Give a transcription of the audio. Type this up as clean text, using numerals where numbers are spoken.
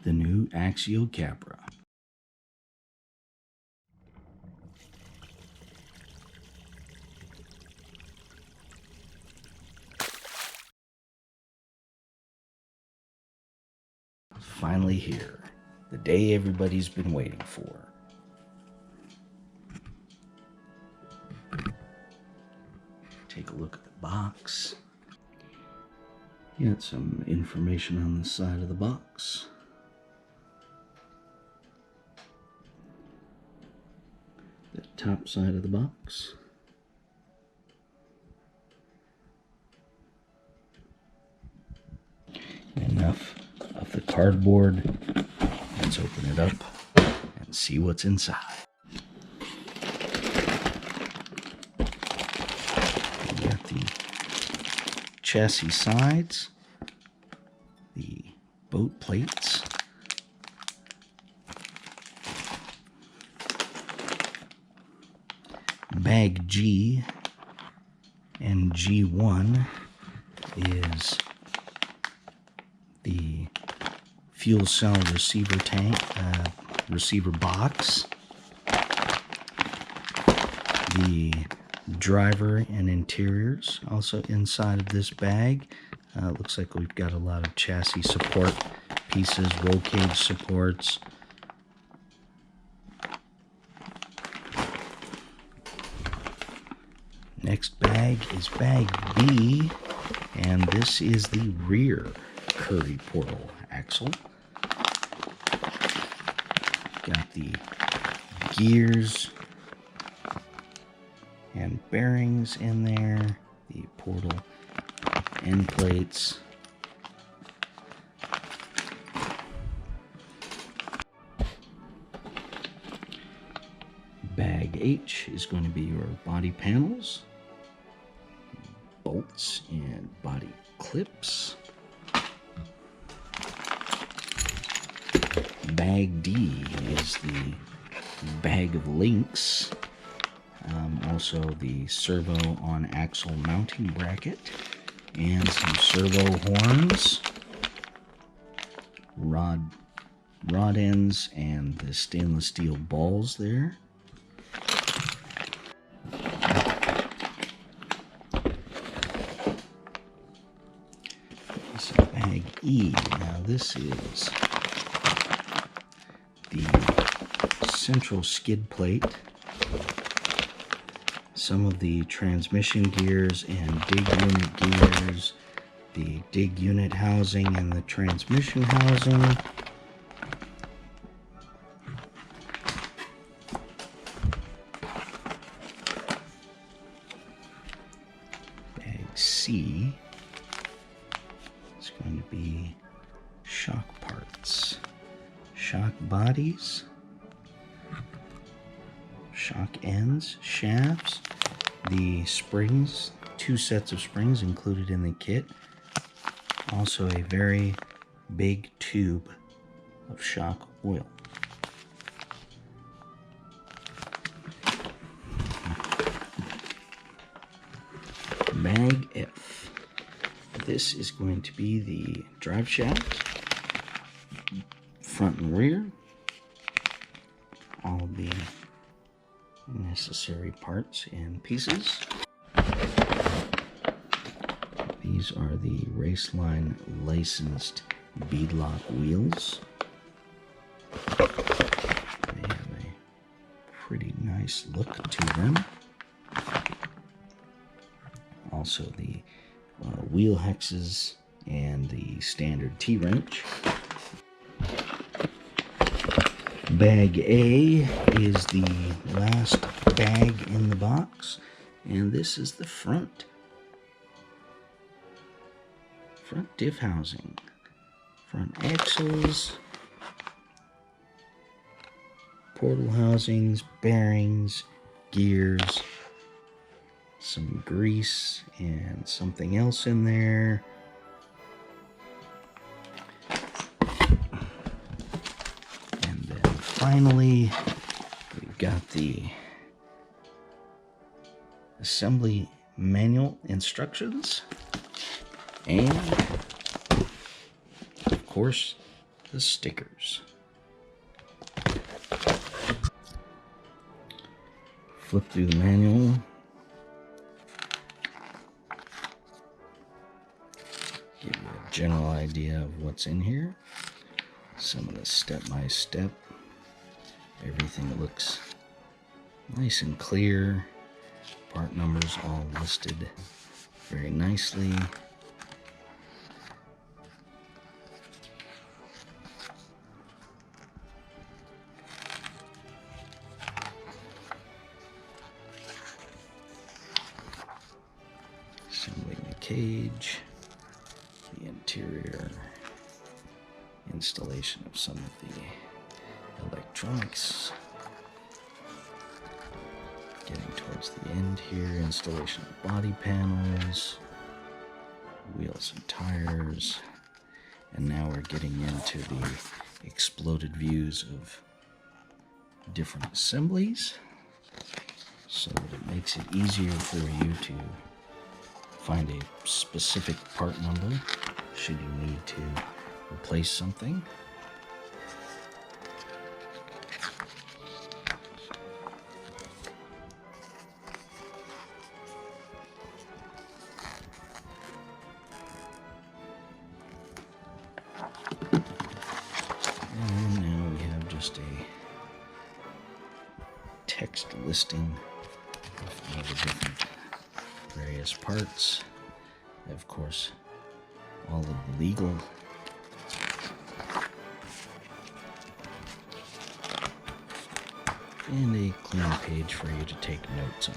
the new Axial Capra. Finally here, the day everybody's been waiting for. Take a look at the box. Got some information on the side of the box. The top side of the box. Enough of the cardboard. Let's open it up and see what's inside. We got the chassis sides, the boat plates, bag G and G1 is the fuel cell receiver tank, receiver box, the driver and interiors also inside of this bag. Looks like we've got a lot of chassis support pieces, roll cage supports. Next bag is bag B, and this is the rear Curry portal axle. Got the gears and bearings in there, the portal end plates. Bag H is going to be your body panels, bolts and body clips. Bag D is the bag of links, also the servo on axle mounting bracket, and some servo horns, rod ends, and the stainless steel balls there. So bag E, now this is the central skid plate, some of the transmission gears and dig unit gears, the dig unit housing and the transmission housing, bag C is going to be shock parts, shock bodies, shock ends, shafts, the springs, 2 sets of springs included in the kit, also a very big tube of shock oil. Bag F. This is going to be the drive shaft, front and rear, all of the necessary parts and pieces. These are the Raceline licensed beadlock wheels. They have a pretty nice look to them. Also the wheel hexes and the standard T-wrench. Bag A is the last bag in the box, and this is the front diff housing, front axles, portal housings, bearings, gears, some grease and something else in there. And then finally, we've got the assembly manual instructions, and of course the stickers. Flip through the manual. Give you a general idea of what's in here. Some of the step-by-step. Everything looks nice and clear. Part numbers all listed very nicely. Assembling the cage, the interior, installation of some of the electronics. Getting towards the end here, installation of body panels, wheels and tires, and now we're getting into the exploded views of different assemblies, so that it makes it easier for you to find a specific part number should you need to replace something. And now we have just a text listing of all the different various parts. Of course, all of the legal and a clean page for you to take notes on.